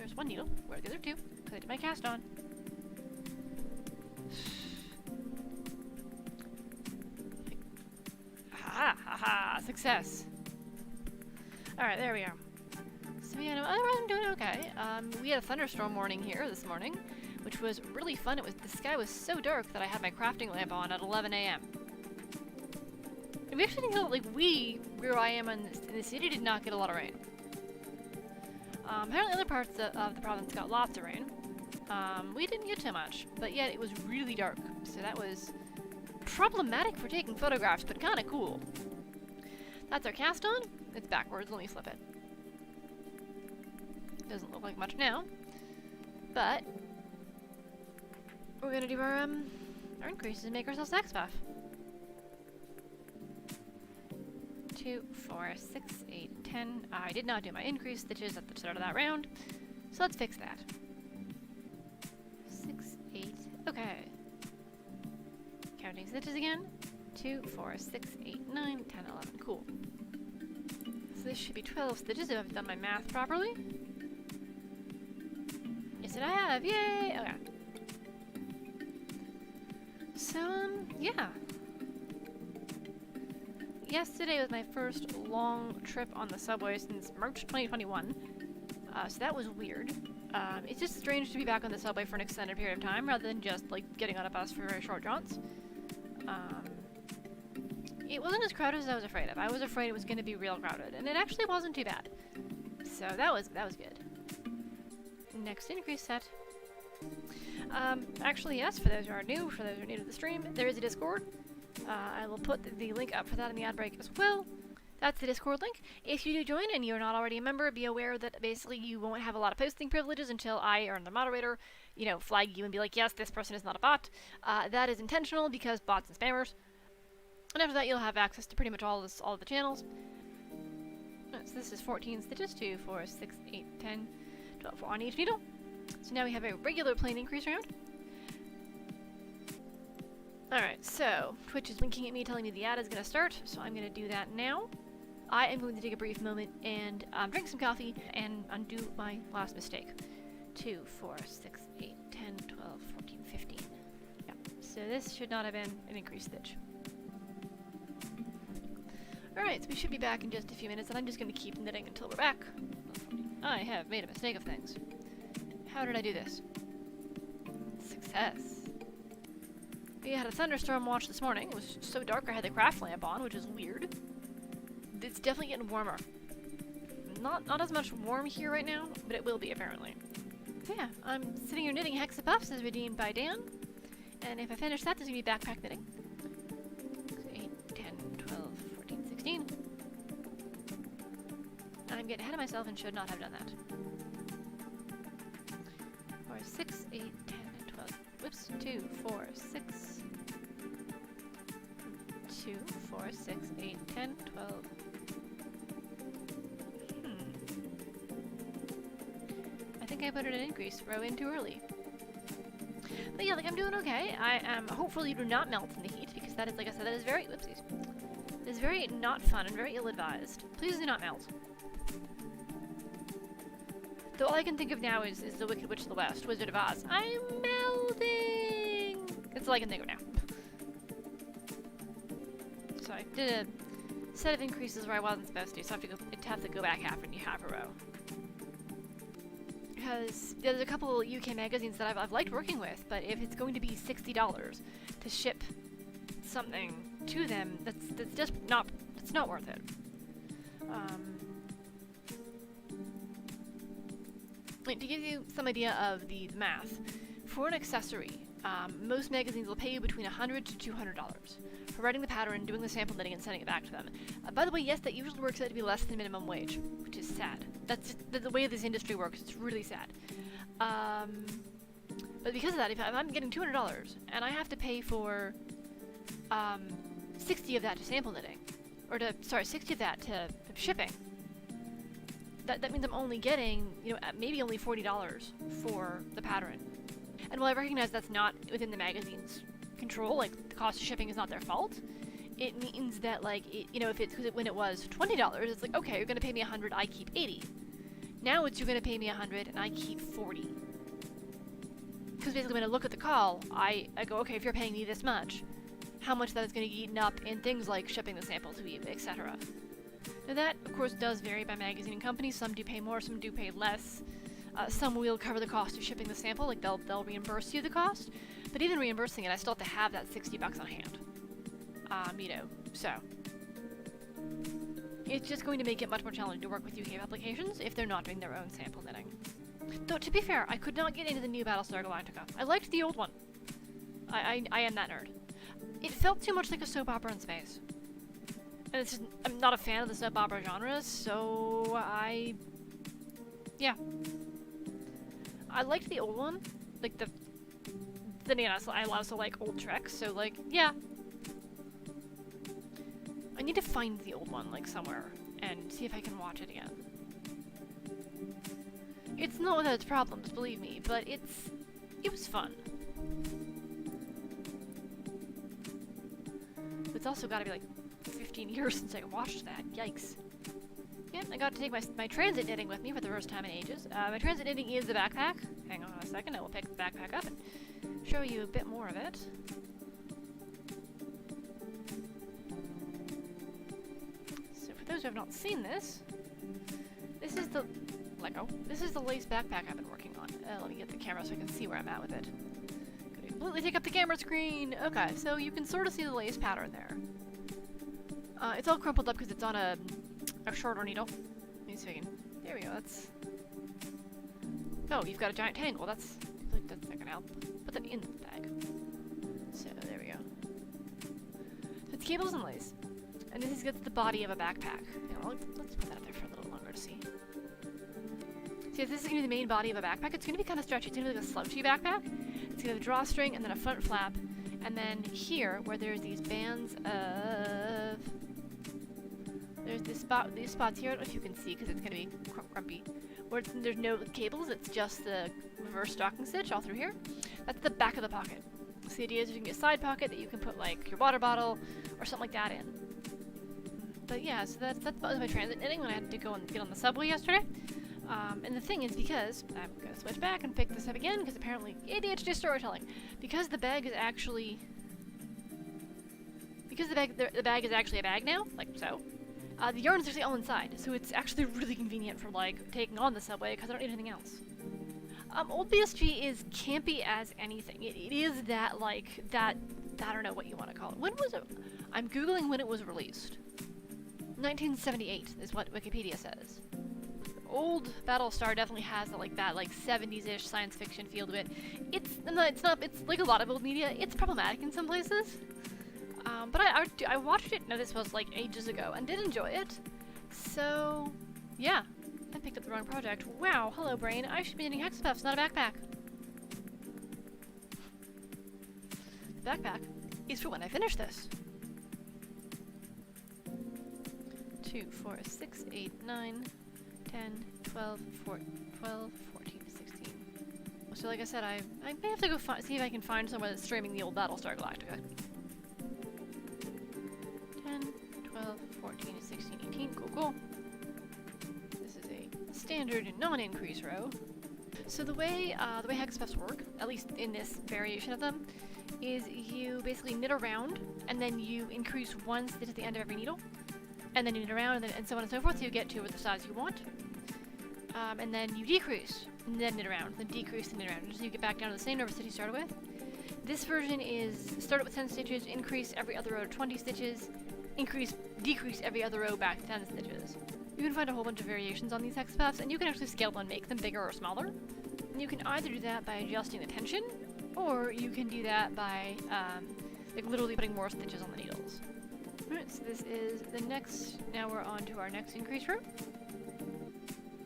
there's one needle. Where are the other two? Because I did my cast on. Ha! Success! Alright, there we are. So yeah, no, otherwise I'm doing okay. We had a thunderstorm warning here this morning, which was really fun. The sky was so dark that I had my crafting lamp on at 11 a.m. And we actually didn't get, where I am in the city, did not get a lot of rain. Apparently other parts of the province got lots of rain. We didn't get too much, but yet it was really dark, so that was problematic for taking photographs, but kind of cool. That's our cast on. It's backwards. Let me flip it. Doesn't look like much now, but we're gonna do our increases and make ourselves Hexipuff. 2, 4, 6, 8, 10. I did not do my increase stitches at the start of that round, so let's fix that. 6, 8. Okay. Counting stitches again. 2, 4, 6, 8, 9, 10, 11. Cool. So this should be 12 stitches if I've done my math properly. Yes, I have. Yay! Okay. So, yeah. Yesterday was my first long trip on the subway since March 2021. So that was weird. It's just strange to be back on the subway for an extended period of time rather than just, getting on a bus for very short jaunts. It wasn't as crowded as I was afraid of. I was afraid it was going to be real crowded, and it actually wasn't too bad. So that was good. Next increase set. Actually, yes, for those who are new, to the stream, there is a Discord. I will put the link up for that in the ad break as well. That's the Discord link. If you do join and you're not already a member, be aware that basically you won't have a lot of posting privileges until I or the moderator, flag you and be like, yes, this person is not a bot. That is intentional because bots and spammers. And after that, you'll have access to pretty much all of the channels. So this is 14 stitches, 2, 4, 6, 8, 10, 12 on each needle. So now we have a regular plain increase round. Alright, so Twitch is winking at me, telling me the ad is going to start, so I'm going to do that now. I am going to take a brief moment and drink some coffee and undo my last mistake. 2, 4, 6, 8, 10, 12, 14, 15. Yeah, so this should not have been an increased stitch. Alright, so we should be back in just a few minutes, and I'm just going to keep knitting until we're back. I have made a mistake of things. How did I do this? Success. We had a thunderstorm watch this morning. It was so dark I had the craft lamp on, which is weird. It's definitely getting warmer. Not as much warm here right now, but it will be apparently. So yeah, I'm sitting here knitting Hexipuffs as redeemed by Dan. And if I finish that, there's going to be backpack knitting. 8, 10, 12, 14, 16. I'm getting ahead of myself and should not have done that. 4, 6, 8, 10, 12. Whoops. 2, 4, 6. 2, 4, 6, 8, 10, 12. I think I put an increase row in too early. But yeah, I'm doing okay. I am hopefully do not melt in the heat, because that is, like I said, that is very, whoopsies. It is very not fun and very ill-advised. Please do not melt. Though all I can think of now is the Wicked Witch of the West, Wizard of Oz. I'm melting! That's all I can think of now. So I did a set of increases where I wasn't supposed to, so I have to go back half a row. Because there's a couple UK magazines that I've liked working with, but if it's going to be $60 to ship something to them, that's just not, it's not worth it. To give you some idea of the math, for an accessory, most magazines will pay you between $100 to $200 for writing the pattern, doing the sample knitting, and sending it back to them. By the way, yes, that usually works out to be less than minimum wage, which is sad. That's just the way this industry works. It's really sad. But because of that, if I'm getting $200 and I have to pay for 60 of that to sample knitting, or 60 of that to shipping, that means I'm only getting, maybe only $40 for the pattern. And while I recognize that's not within the magazine's control, the cost of shipping is not their fault, it means that, if it's, when it was $20, it's okay, you're gonna pay me $100, I keep $80. Now it's you're going to pay me 100 and I keep 40. Because basically when I look at the call, I go, okay, if you're paying me this much, how much that is going to get eaten up in things like shipping the sample to you, etc. Now that, of course, does vary by magazine and company. Some do pay more, some do pay less. Some will cover the cost of shipping the sample, like they'll reimburse you the cost. But even reimbursing it, I still have to have that $60 on hand. You know, so. It's just going to make it much more challenging to work with UK publications if they're not doing their own sample knitting. Though, to be fair, I could not get into the new Battlestar Galactica. I liked the old one. I am that nerd. It felt too much like a soap opera in space. And it's just, I'm not a fan of the soap opera genre, so yeah. I liked the old one. Like, then again, I also like old Trek, so, like, yeah. I need to find the old one, like, somewhere, and see if I can watch it again. It's not without its problems, believe me, but it was fun. It's also gotta be, like, 15 years since I watched that. Yikes. Yeah, I got to take my transit knitting with me for the first time in ages. My transit knitting is the backpack. Hang on a second, I will pick the backpack up and show you a bit more of it. So for those who have not seen this, this is the Lego. This is the lace backpack I've been working on. Let me get the camera so I can see where I'm at with it. Gonna completely take up the camera screen. Okay, so you can sort of see the lace pattern there. It's all crumpled up because it's on a shorter needle. Let me see if I can. There we go. That's. Oh, you've got a giant tangle. That's not gonna help. Put that in the bag. So there we go. So it's cables and lace, and this is the body of a backpack. Yeah, let's put that up there for a little longer to see. See, if this is gonna be the main body of a backpack, it's gonna be kind of stretchy. It's gonna be like a slouchy backpack. It's gonna have a drawstring and then a front flap, and then here where there's these bands of. There's these spots here, I don't know if you can see because it's going to be crumpy, where there's no cables, it's just the reverse stocking stitch all through here. That's the back of the pocket. So the idea is you can get a side pocket that you can put like your water bottle or something like that in. But yeah, so that's my transit knitting when I had to go and get on the subway yesterday. And the thing is, because I'm going to switch back and pick this up again, because apparently ADHD storytelling, because the bag is actually, the bag is actually a bag now, like so. The yarn is actually all inside, so it's actually really convenient for, like, taking on the subway, because I don't need anything else. Old BSG is campy as anything. It is that, like, I don't know what you want to call it. When was it? I'm Googling when it was released. 1978 is what Wikipedia says. Old Battlestar definitely has that 70s-ish science fiction feel to it. It's like a lot of old media, it's problematic in some places. But I watched it, no, this was like ages ago, and did enjoy it. So, yeah. I picked up the wrong project. Wow, hello brain, I should be knitting Hexipuffs, not a backpack. The backpack is for when I finish this. 2, 4, 6, 8, 9, 10, 12, 14, 16. So like I said, I may have to go see if I can find somewhere that's streaming the old Battlestar Galactica. 10, 12, 14, 16, 18. Cool. This is a standard non-increase row. So the way Hexipuffs work, at least in this variation of them, is you basically knit around, and then you increase one stitch at the end of every needle, and then you knit around, and so on and so forth, so you get to the size you want. And then you decrease, and then knit around, then decrease, and knit around, until you get back down to the same number of stitches you started with. This version is start with 10 stitches, increase every other row to 20 stitches, decrease every other row back to 10 stitches. You can find a whole bunch of variations on these Hexipuffs, and you can actually scale them and make them bigger or smaller. And you can either do that by adjusting the tension, or you can do that by literally putting more stitches on the needles. Alright, so this is the next, now we're on to our next increase row.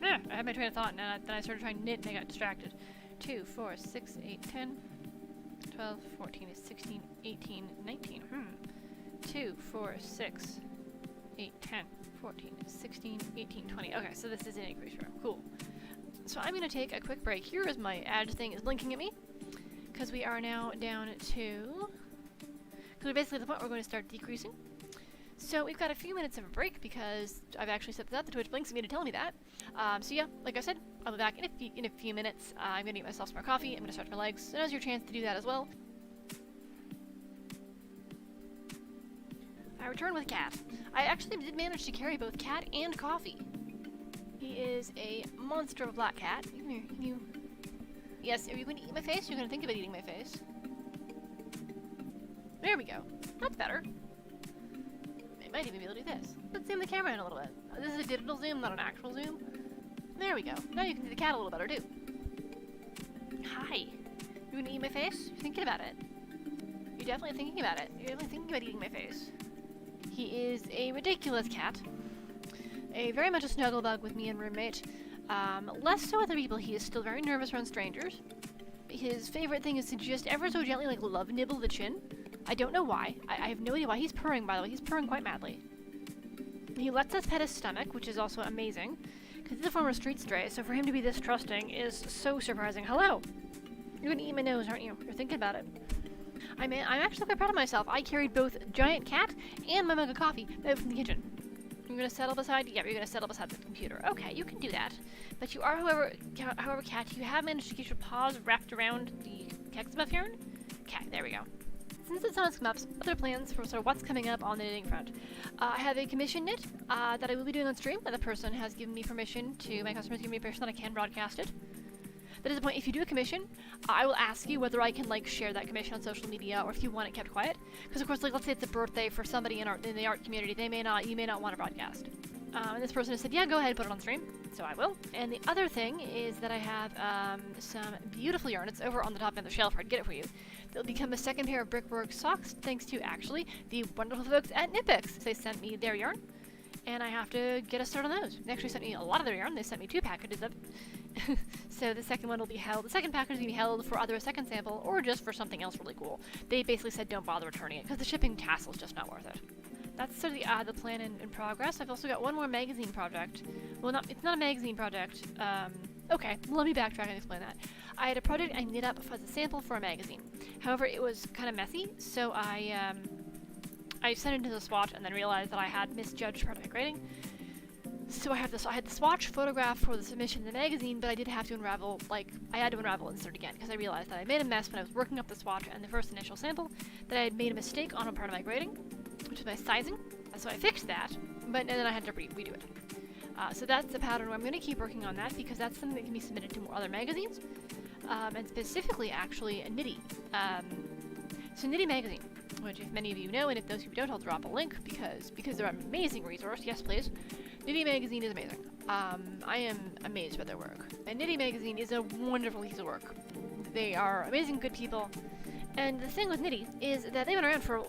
I had my train of thought, and then I started trying to knit and I got distracted. 2, 4, 6, 8, 10, 12, 14, 16, 18, 19. 2, 4, 6, 8, 10, 14, 16, 18, 20. Okay, so this is an increase row. Cool. So I'm going to take a quick break here as my ad thing is blinking at me, because we are now down to, because we're basically at the point where we're going to start decreasing. So we've got a few minutes of a break because I've actually set that. The Twitch blinks me to tell me that. So yeah, like I said, I'll be back in a few minutes. I'm going to eat myself some more coffee. I'm going to stretch my legs. So now's your chance to do that as well. I return with Cat. I actually did manage to carry both Cat and Coffee. He is a monster of a black cat. Come here, can you... Yes, are you going to eat my face? You're going to think about eating my face. There we go. That's better. I might even be able to do this. Let's zoom the camera in a little bit. This is a digital zoom, not an actual zoom. There we go. Now you can see the cat a little better too. Hi. You going to eat my face? You're thinking about it. You're definitely thinking about it. You're definitely thinking about eating my face. He is a ridiculous cat. Very much a snuggle bug with me and roommate. Less so other people. He is still very nervous around strangers. His favorite thing is to just ever so gently like love nibble the chin. I don't know why. I have no idea why. He's purring, by the way. He's purring quite madly. He lets us pet his stomach, which is also amazing, because he's a former street stray, so for him to be this trusting is so surprising. Hello! You're gonna eat my nose, aren't you? You're thinking about it. I'm actually quite proud of myself. I carried both Giant Cat and my mug of coffee out from the kitchen. You're gonna settle beside? Yeah, you're gonna settle beside the computer. Okay, you can do that. But you are, however, Cat, you have managed to get your paws wrapped around the Hexipuff yarn? Okay, there we go. Since it's on Hexipuffs, other plans for sort of what's coming up on the knitting front. I have a commission knit that I will be doing on stream. The person has given me permission to, my customer has given me permission that I can broadcast it. That is the point. If you do a commission, I will ask you whether I can like share that commission on social media or if you want it kept quiet. Because of course, like let's say it's a birthday for somebody in the art community, you may not want to broadcast. And this person has said, yeah, go ahead and put it on stream. So I will. And the other thing is that I have some beautiful yarn. It's over on the top end of the shelf. I'd get it for you. They'll become a second pair of brickwork socks thanks to actually the wonderful folks at KnitPicks. They sent me their yarn. And I have to get a start on those. They actually sent me a lot of their yarn. They sent me 2 packages of it. So the second one will be held. The second package will be held for either a second sample or just for something else really cool. They basically said don't bother returning it because the shipping tassel is just not worth it. That's sort of the plan in progress. I've also got one more magazine project. Well, it's not a magazine project. Okay, let me backtrack and explain that. I had a project I knit up as a sample for a magazine. However, it was kind of messy, so I sent it to the swatch and then realized that I had misjudged part of my grading. So I had the swatch photograph for the submission to the magazine, but I did have to unravel, I had to unravel and insert again, because I realized that I made a mess when I was working up the swatch and the first initial sample, that I had made a mistake on a part of my grading, which is my sizing. So I fixed that, but then I had to redo it. So that's the pattern where I'm going to keep working on that, because that's something that can be submitted to more other magazines, and specifically, actually, a Knitty. So Knitty magazine, which if many of you know, and if those who don't, I'll drop a link, because they're an amazing resource. Yes, please. Knitty magazine is amazing. I am amazed by their work. And Knitty magazine is a wonderful piece of work. They are amazing, good people. And the thing with Knitty is that they've been around for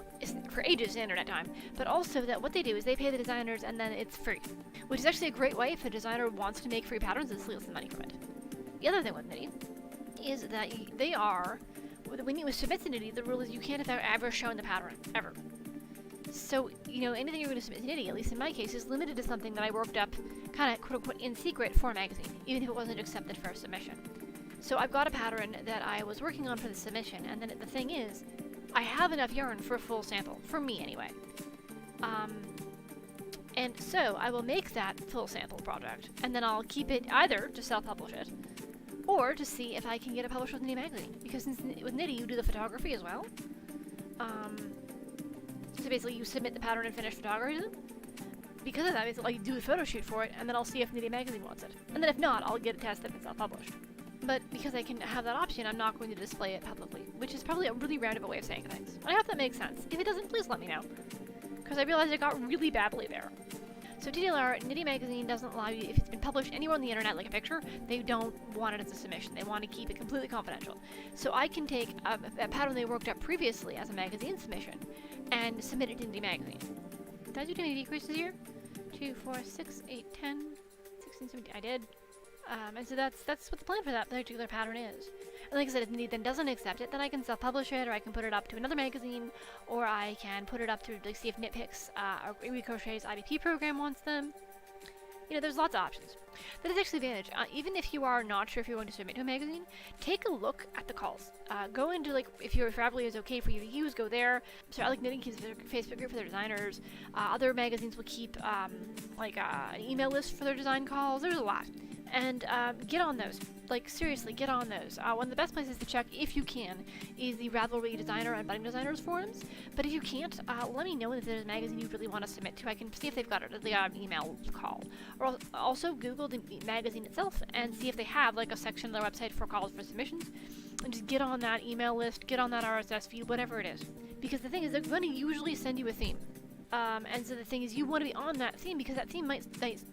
ages in internet time, but also that what they do is they pay the designers and then it's free, which is actually a great way if a designer wants to make free patterns and steal some money from it. The other thing with Knitty is that they are, when you submit to Knitty, the rule is you can't have ever shown the pattern, ever. So, anything you're going to submit to Knitty, at least in my case, is limited to something that I worked up kind of quote-unquote in secret for a magazine, even if it wasn't accepted for a submission. So I've got a pattern that I was working on for the submission, and then the thing is, I have enough yarn for a full sample, for me anyway. And so I will make that full sample project, and then I'll keep it either to self-publish it, or to see if I can get it published with Knitty magazine, because since with Knitty you do the photography as well. So basically you submit the pattern and finish photography. Because of that, basically I do the photo shoot for it, and then I'll see if Knitty magazine wants it. And then if not, I'll get it tested and self-published. But because I can have that option, I'm not going to display it publicly, which is probably a really roundabout way of saying things. I hope that makes sense. If it doesn't, please let me know, because I realized it got really badly there. So TDLR, Knitty magazine doesn't allow you, if it's been published anywhere on the internet, like a picture, they don't want it as a submission. They want to keep it completely confidential. So I can take a pattern they worked up previously as a magazine submission and submit it to Knitty magazine. Did I do too many decreases here? 2, 4, 6, 8, 10, 16, 17, I did. And so that's what the plan for that particular pattern is. And like I said, if Knitty then doesn't accept it, then I can self-publish it, or I can put it up to another magazine, or I can put it up to see if KnitPicks or Crochet's IBP program wants them. You know, there's lots of options. That is actually the advantage. Even if you are not sure if you're going to submit to a magazine, take a look at the calls. Go into, like, if your Ravelry is okay for you to use, go there. So I like Knitting keeps a Facebook group for their designers. Other magazines will keep, an email list for their design calls. There's a lot. And get on those. Like, seriously, get on those. One of the best places to check, if you can, is the Ravelry designer and budding designers forums. But if you can't, let me know if there's a magazine you really want to submit to. I can see if they've got an email call. Or also Google the magazine itself and see if they have, like, a section on their website for calls for submissions. And just get on that email list, get on that RSS feed, whatever it is. Because the thing is, they're going to usually send you a theme. And so the thing is, you want to be on that theme because that theme might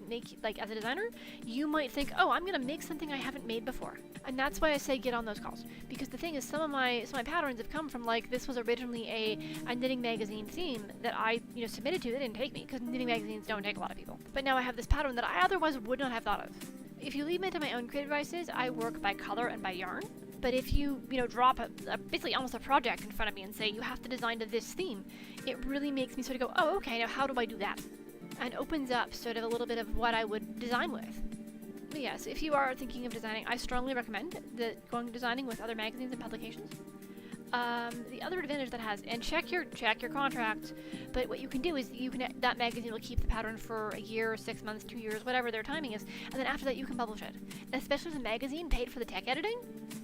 make, like, as a designer, you might think, oh, I'm going to make something I haven't made before. And that's why I say get on those calls. Because the thing is, some of my patterns have come from, like, this was originally a knitting magazine theme that I, submitted to. They didn't take me because knitting magazines don't take a lot of people. But now I have this pattern that I otherwise would not have thought of. If you leave me to my own creative devices, I work by color and by yarn. But if you, drop basically almost a project in front of me and say, you have to design to this theme, it really makes me sort of go, oh, okay, now how do I do that? And opens up sort of a little bit of what I would design with. But yes, if you are thinking of designing, I strongly recommend going designing with other magazines and publications. The other advantage that has, and check your contract, but what you can do is that magazine will keep the pattern for a year, 6 months, 2 years, whatever their timing is, and then after that you can publish it. And especially if the magazine paid for the tech editing,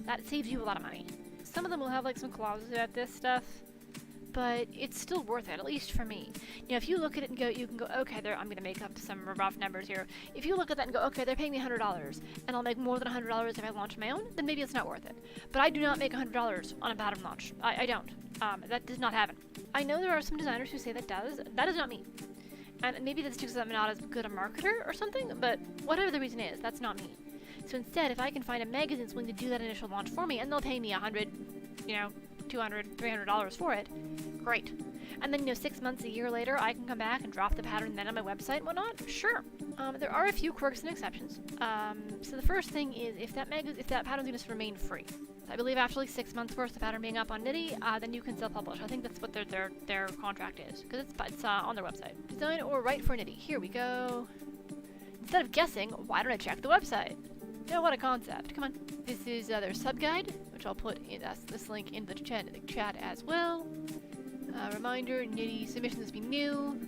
that saves you a lot of money. Some of them will have, like, some clauses about this stuff, but it's still worth it, at least for me. If you look at it and you can go, okay, I'm going to make up some rough numbers here. If you look at that and go, okay, they're paying me $100, and I'll make more than $100 if I launch my own, then maybe it's not worth it. But I do not make $100 on a pattern launch. I don't. That does not happen. I know there are some designers who say that does. That is not me. And maybe that's because I'm not as good a marketer or something, but whatever the reason is, that's not me. So instead, if I can find a magazine that's willing to do that initial launch for me, and they'll pay me $100, $200, $300 for it, great. And then, 6 months, a year later, I can come back and drop the pattern then on my website and whatnot. Sure. There are a few quirks and exceptions. So the first thing is if that pattern's going to remain free. I believe after like 6 months worth of pattern being up on Knitty, then you can self-publish. I think that's what their contract is, because it's on their website. Design or write for Knitty. Here we go. Instead of guessing, why don't I check the website? What a concept. Come on. This is their sub-guide, which I'll put in this link in the chat as well. Reminder, Knitty submissions must be new.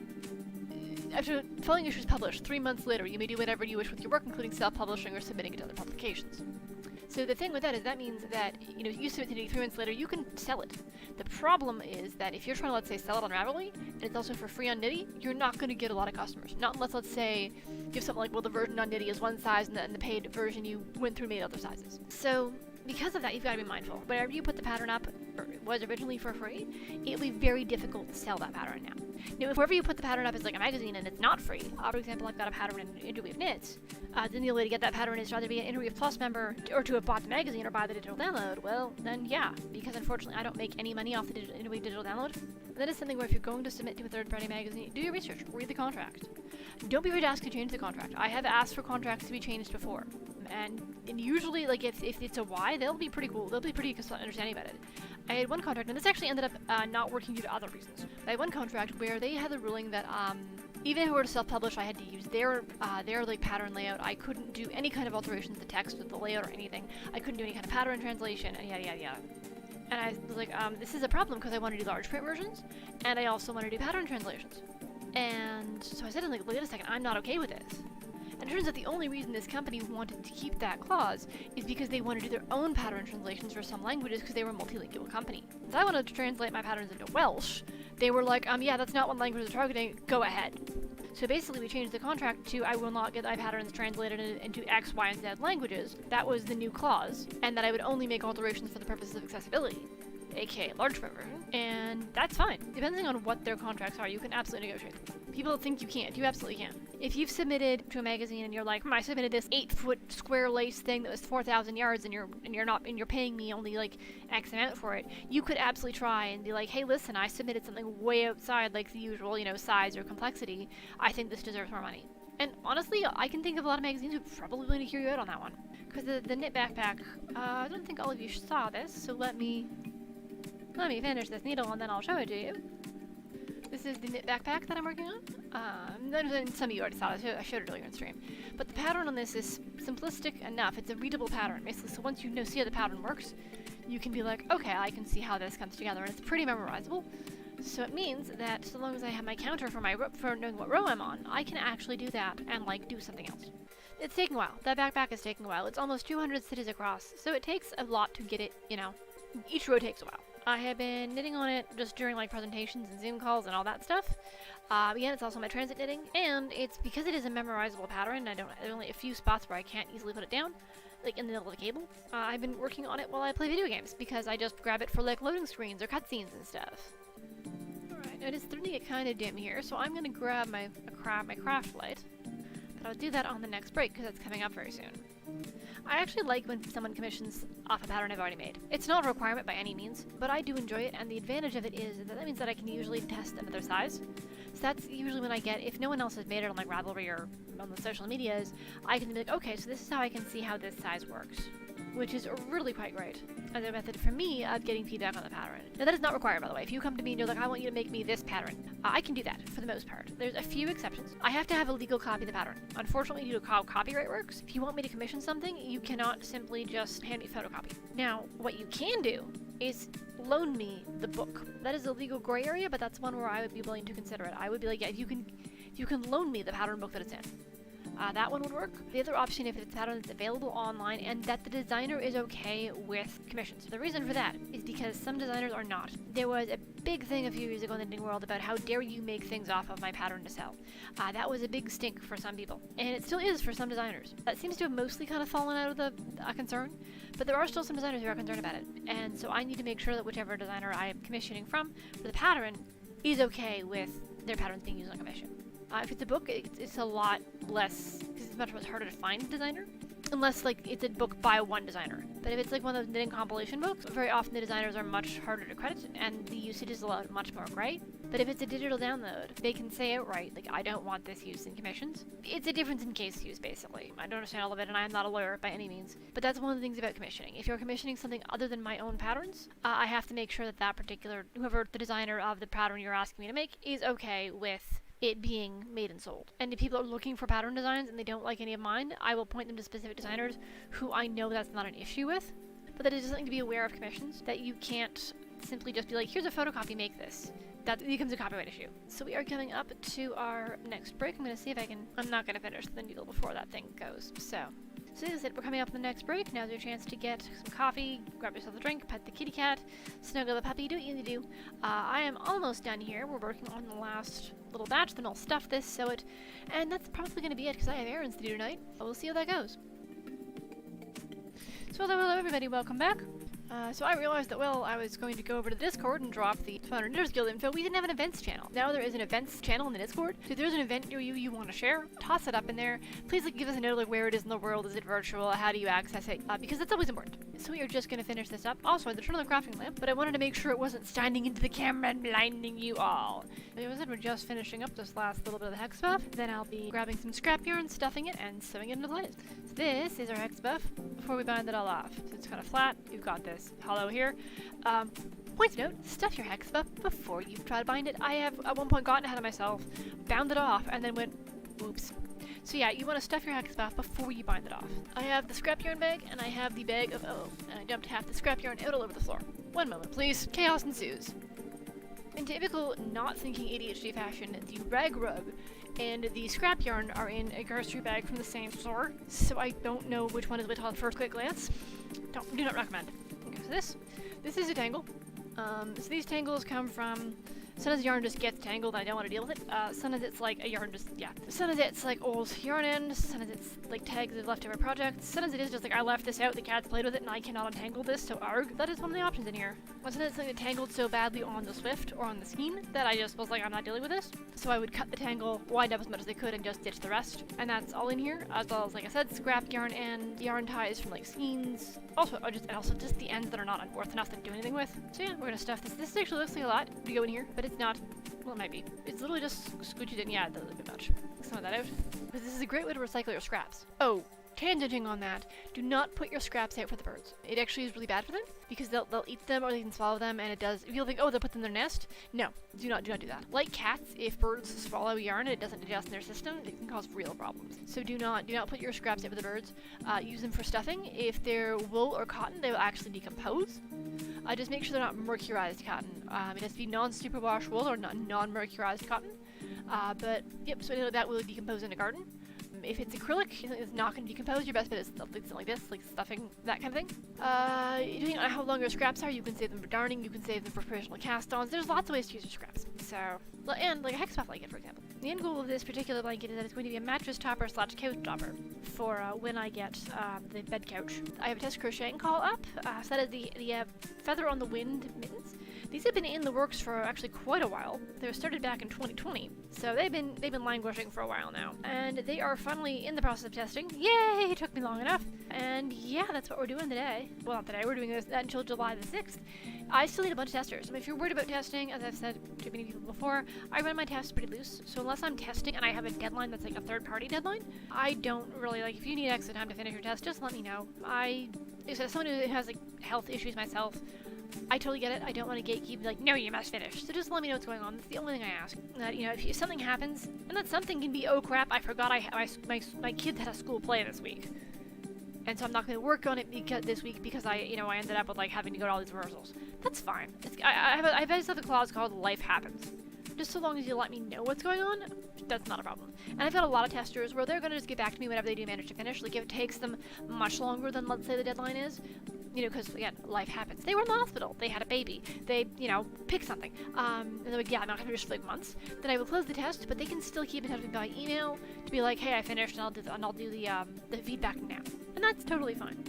After the following issue is published, 3 months later, you may do whatever you wish with your work, including self-publishing or submitting it to other publications. So the thing with that is that means that, you submit to Knitty 3 months later, you can sell it. The problem is that if you're trying to, let's say, sell it on Ravelry, and it's also for free on Knitty, you're not going to get a lot of customers. Not unless, let's say, you have something like, well, the version on Knitty is one size, and the paid version you went through made other sizes. So, because of that, you've got to be mindful. Whenever you put the pattern up, or it was originally for free, it'll be very difficult to sell that pattern now. If wherever you put the pattern up is like a magazine and it's not free, for example, I've got a pattern in Interweave Knits, then the only way to get that pattern is to either be an Interweave Plus member or to have bought the magazine or buy the digital download. Well, then yeah, because unfortunately I don't make any money off the Interweave digital download. That is something where if you're going to submit to a third-party magazine, do your research, read the contract. Don't be afraid to ask to change the contract. I have asked for contracts to be changed before. And usually, like, if it's a Y, they'll be pretty cool. They'll be pretty understanding about it. I had one contract, and this actually ended up not working due to other reasons. I had one contract where they had the ruling that even if I were to self-publish, I had to use their like pattern layout. I couldn't do any kind of alterations to the text with the layout or anything. I couldn't do any kind of pattern translation, and yada yada yada. And I was like, this is a problem because I want to do large print versions, and I also want to do pattern translations. And so I said, like, wait a second, I'm not okay with this. And it turns out the only reason this company wanted to keep that clause is because they wanted to do their own pattern translations for some languages because they were a multilingual company. If I wanted to translate my patterns into Welsh, they were like, yeah, that's not what language they're targeting, go ahead. So basically we changed the contract to I will not get my patterns translated into X, Y, and Z languages. That was the new clause, and that I would only make alterations for the purposes of accessibility, aka large print version, and that's fine. Depending on what their contracts are, you can absolutely negotiate them. People think you can't. You absolutely can. If you've submitted to a magazine and you're like, I submitted this 8-foot square lace thing that was 4,000 yards, and you're paying me only like X amount for it, you could absolutely try and be like, hey, listen, I submitted something way outside like the usual, size or complexity. I think this deserves more money. And honestly, I can think of a lot of magazines who probably willing to hear you out on that one. Because the knit backpack, I don't think all of you saw this, so let me finish this needle and then I'll show it to you. This is the knit backpack that I'm working on. Then some of you already saw it. I showed it earlier in stream. But the pattern on this is simplistic enough. It's a readable pattern, basically. So once you see how the pattern works, you can be like, okay, I can see how this comes together, and it's pretty memorizable. So it means that so long as I have my counter for knowing what row I'm on, I can actually do that and like do something else. It's taking a while. That backpack is taking a while. It's almost 200 stitches across, so it takes a lot to get it. Each row takes a while. I have been knitting on it just during like presentations and Zoom calls and all that stuff. Again, it's also my transit knitting, and it's because it is a memorizable pattern. There's only a few spots where I can't easily put it down, like in the middle of the cable. I've been working on it while I play video games because I just grab it for like loading screens or cutscenes and stuff. Alright, it is starting to get kind of dim here, so I'm gonna grab my craft light. But I'll do that on the next break because it's coming up very soon. I actually like when someone commissions off a pattern I've already made. It's not a requirement by any means, but I do enjoy it, and the advantage of it is that means that I can usually test another size. So that's usually when I get, if no one else has made it on like Ravelry or on the social medias, I can be like, okay, so this is how I can see how this size works. Which is really quite great as a method for me of getting feedback on the pattern. Now that is not required, by the way. If you come to me and you're like, I want you to make me this pattern, I can do that for the most part. There's a few exceptions. I have to have a legal copy of the pattern. Unfortunately, due to how copyright works, if you want me to commission something, you cannot simply just hand me a photocopy. Now, what you can do is loan me the book. That is a legal gray area, but that's one where I would be willing to consider it. I would be like, yeah, if you can loan me the pattern book that it's in. That one would work. The other option, if it's a pattern that's available online and that the designer is okay with commissions. The reason for that is because some designers are not. There was a big thing a few years ago in the knitting world about how dare you make things off of my pattern to sell. That was a big stink for some people, and it still is for some designers. That seems to have mostly kind of fallen out of the concern, but there are still some designers who are concerned about it, and so I need to make sure that whichever designer I am commissioning from for the pattern is okay with their patterns being used on commission. If it's a book, it's a lot less, because it's much harder to find a designer, unless like it's a book by one designer. But if it's like one of those knitting compilation books, very often the designers are much harder to credit, and the usage is much more gray. But if it's a digital download, they can say outright, like, I don't want this used in commissions. It's a difference in case use, basically. I don't understand all of it, and I'm not a lawyer by any means. But that's one of the things about commissioning. If you're commissioning something other than my own patterns, I have to make sure that that particular, whoever the designer of the pattern you're asking me to make, is okay with it being made and sold. And if people are looking for pattern designs and they don't like any of mine, I will point them to specific designers who I know that's not an issue with. But that is just something to be aware of commissions, that you can't simply just be like, here's a photocopy, make this. That becomes a copyright issue. So we are coming up to our next break. I'm going to see if I can, I'm not going to finish the needle before that thing goes. So as I said, we're coming up on the next break. Now's your chance to get some coffee, grab yourself a drink, pet the kitty cat, snuggle the puppy, do what you need to do. I am almost done here. We're working on the last little batch, then I'll stuff this, sew it, and that's probably going to be it because I have errands to do tonight. We'll see how that goes. So hello everybody, welcome back. So I realized that, well, I was going to go over to the Discord and drop the 200 Knitters Guild info. We didn't have an events channel. Now there is an events channel in the Discord. So if there's an event near you want to share, toss it up in there. Please give us a note like where it is in the world. Is it virtual? How do you access it? Because that's always important. So we are just going to finish this up. Also, there's another crafting lamp, but I wanted to make sure it wasn't shining into the camera and blinding you all. As I said, we're just finishing up this last little bit of the Hexipuff. Then I'll be grabbing some scrap yarn, stuffing it, and sewing it into place. So this is our Hexipuff before we bind it all off. So it's kind of flat. You've got this hollow here. Point note, stuff your Hexipuff before you try to bind it. I have at one point gotten ahead of myself, bound it off, and then went, whoops. So yeah, you want to stuff your Hexipuff before you bind it off. I have the scrap yarn bag, and I have the bag of and I dumped half the scrap yarn out all over the floor. One moment, please. Chaos ensues. In typical not thinking ADHD fashion, the rag rug and the scrap yarn are in a grocery bag from the same store, so I don't know which one is which on first quick glance. Do not recommend. Okay, so this is a tangle. So these tangles come from, sometimes yarn just gets tangled and I don't want to deal with it. Sometimes it's like a yarn just, yeah. Sometimes it's like old yarn ends, sometimes it's like tags of leftover projects, sometimes it is just like I left this out, the cats played with it and I cannot untangle this, so arg. That is one of the options in here. Sometimes it's something that tangled so badly on the Swift or on the skein that I just was like, I'm not dealing with this. So I would cut the tangle, wind up as much as I could and just ditch the rest. And that's all in here, as well as, like I said, scrap yarn and yarn ties from like skeins. Also just the ends that are not worth enough to do anything with. So yeah, we're gonna stuff this. This actually looks like a lot to go in here, but it's not. Well, it might be. It's literally just scooched in. Yeah, it does look a bit much. Some of that out. But this is a great way to recycle your scraps. Oh, Tangenting on that, do not put your scraps out for the birds. It actually is really bad for them because they'll eat them or they can swallow them, and it does. If you'll think, oh, they'll put them in their nest. No, do not do that. Like cats, if birds swallow yarn and it doesn't digest in their system, it can cause real problems. So do not put your scraps out for the birds. Use them for stuffing. If they're wool or cotton, they will actually decompose. Just make sure they're not mercurized cotton. It has to be non-superwash wool or non-mercurized cotton. But yep, so that will decompose in a garden. If it's acrylic, it's not going to decompose. Your best bet is something like this, like stuffing, that kind of thing. Depending on how long your scraps are, you can save them for darning, you can save them for professional cast-ons. There's lots of ways to use your scraps. So, and like a Hexipuff blanket, for example. The end goal of this particular blanket is that it's going to be a mattress topper / couch topper for when I get the bed couch. I have a test crocheting call up. So that is the Feather on the Wind mittens. These have been in the works for actually quite a while. They were started back in 2020, so they've been languishing for a while now, and they are finally in the process of testing. Yay! It took me long enough, and yeah, that's what we're doing today. Well, not today. We're doing that until July the 6th. I still need a bunch of testers. I mean, if you're worried about testing, as I've said to many people before, I run my tests pretty loose. So unless I'm testing and I have a deadline that's like a third-party deadline, I don't really if you need extra time to finish your test, just let me know. As someone who has like health issues myself, I totally get it. I don't want to gatekeep, like, no, you must finish. So just let me know what's going on. That's the only thing I ask. That, if something happens, and that something can be, oh crap, I forgot my kid had a school play this week. And so I'm not going to work on it this week because I ended up with, having to go to all these rehearsals. That's fine. I have a clause called life happens. Just so long as you let me know what's going on, that's not a problem. And I've got a lot of testers where they're going to just get back to me whenever they do manage to finish. Like, if it takes them much longer than, let's say, the deadline is, because, again, life happens. They were in the hospital. They had a baby. They, pick something. And they're like, yeah, I'm not going to finish for, months. Then I will close the test, but they can still keep in touch with me by email to be like, hey, I finished, and I'll do the feedback now. And that's totally fine.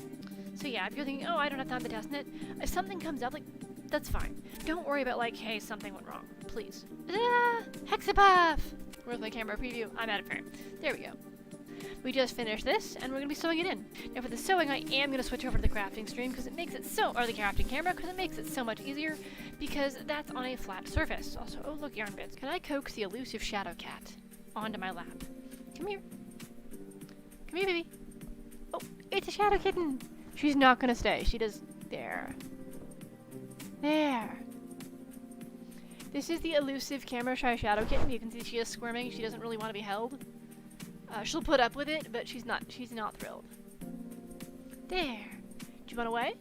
So, yeah, if you're thinking, oh, I don't have time to test it, if something comes up, that's fine. Don't worry about, hey, something went wrong. Please. Hexipuff! Where's my camera preview? I'm out of frame. There we go. We just finished this, and we're going to be sewing it in. Now for the sewing, I am going to switch over to the crafting stream, because it makes it or the crafting camera, because it makes it so much easier, because that's on a flat surface. Also, oh look, yarn bits. Can I coax the elusive shadow cat onto my lap? Come here. Come here, baby. Oh, it's a shadow kitten! She's not going to stay. She does... There. There. This is the elusive camera shy shadow kitten. You can see she is squirming. She doesn't really want to be held. She'll put up with it, but she's not thrilled. There. Do you want away?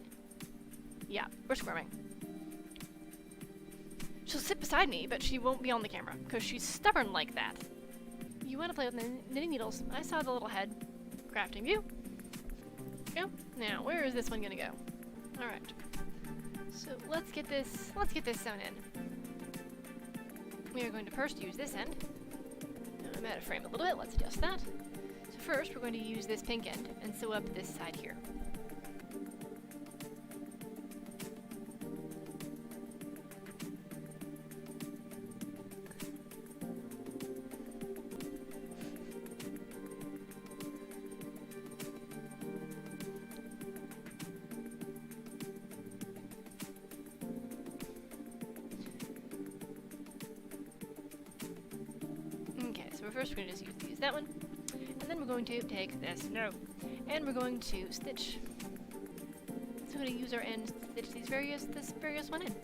Yeah, we're squirming. She'll sit beside me, but she won't be on the camera, because she's stubborn like that. You want to play with knitting needles? I saw the little head. Crafting view. Go. Now, where is this one gonna go? Alright. So let's get this sewn in. We are going to first use this end. I'm out of frame a little bit, let's adjust that. So first we're going to use this pink end and sew up this side here. First, we're going to just use that one, and then we're going to take this, and we're going to stitch. So we're going to use our end to stitch this various one in.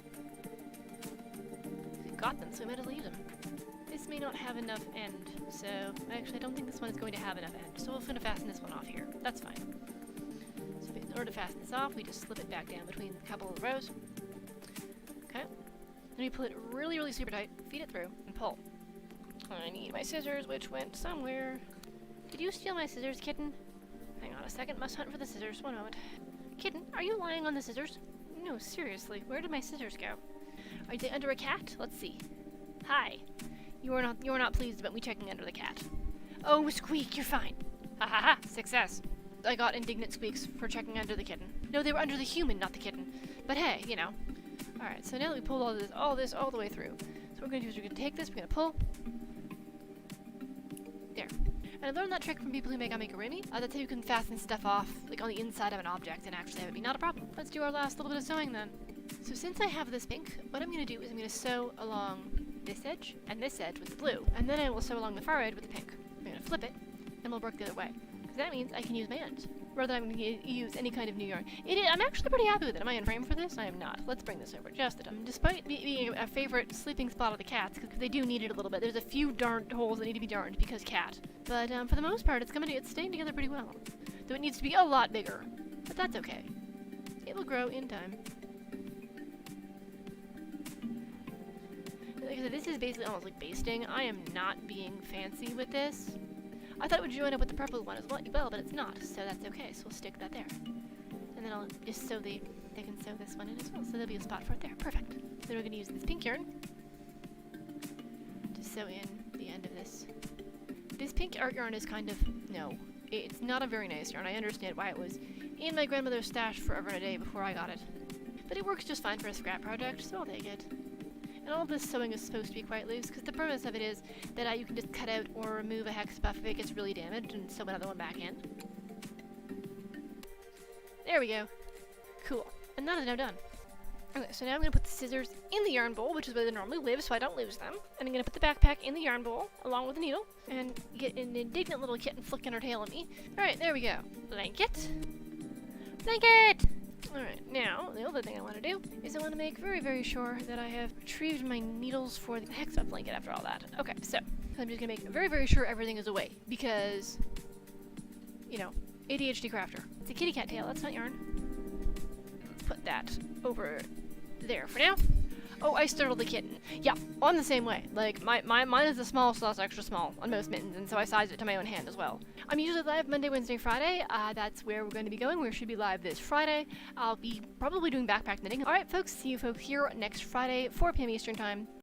We've got them, so we might as well use them. This may not have enough end, so actually I don't think this one is going to have enough end, so we're going to fasten this one off here. That's fine. So in order to fasten this off, we just slip it back down between a couple of rows. Okay. Then we pull it really, really super tight, feed it through, and pull. I need my scissors, which went somewhere. Did you steal my scissors, kitten? Hang on a second, must hunt for the scissors. One moment. Kitten, are you lying on the scissors? No, seriously, where did my scissors go? Are they under a cat? Let's see. Hi. You are not pleased about me checking under the cat. Oh, Squeak, you're fine. Ha ha ha, success. I got indignant squeaks for checking under the kitten. No, they were under the human, not the kitten. But hey, Alright, so now that we pulled all this all the way through, so what we're going to do is we're going to take this, we're going to pull. There. And I learned that trick from people who make amigurumi. That's how you can fasten stuff off, on the inside of an object and actually have it be not a problem. Let's do our last little bit of sewing then. So since I have this pink, what I'm going to do is I'm going to sew along this edge and this edge with the blue. And then I will sew along the far edge with the pink. I'm going to flip it, and we'll work the other way. That means I can use my ends, rather than I'm going to use any kind of new yarn. I'm actually pretty happy with it. Am I in frame for this? I am not. Let's bring this over just a time. Despite being a favorite sleeping spot of the cats, because they do need it a little bit, there's a few darned holes that need to be darned because cat. But for the most part, it's staying together pretty well. Though it needs to be a lot bigger, but that's okay. It will grow in time. Like I said, this is basically almost like basting. I am not being fancy with this. I thought it would join up with the purple one as well, but it's not, so that's okay. So we'll stick that there. And then I'll just sew they can sew this one in as well, so there'll be a spot for it there. Perfect. Then we're going to use this pink yarn to sew in the end of this. This pink art yarn is kind of, no, it's not a very nice yarn. I understand why it was in my grandmother's stash forever and a day before I got it. But it works just fine for a scrap project, so I'll take it. And all this sewing is supposed to be quite loose, because the premise of it is that you can just cut out or remove a Hexipuff if it gets really damaged and sew another one back in. There we go. Cool. And that is now done. Okay, so now I'm going to put the scissors in the yarn bowl, which is where they normally live, so I don't lose them. And I'm going to put the backpack in the yarn bowl, along with the needle, and get an indignant little kitten flicking her tail at me. Alright, there we go. Blanket. Blanket! Alright, now, the other thing I want to do is I want to make very, very sure that I have retrieved my needles for the Hexipuff blanket after all that. Okay, so I'm just going to make very, very sure everything is away, because, you know, ADHD crafter. It's a kitty cat tail, that's not yarn. Let's put that over there for now. Oh, I startled the kitten. Yeah, I'm the same way. Like, mine is the smallest, so that's extra small on most mittens, and so I sized it to my own hand as well. I'm usually live Monday, Wednesday, Friday. That's where we're going to be going. We should be live this Friday. I'll be probably doing backpack knitting. Alright, folks, see you folks here next Friday, 4 p.m. Eastern Time.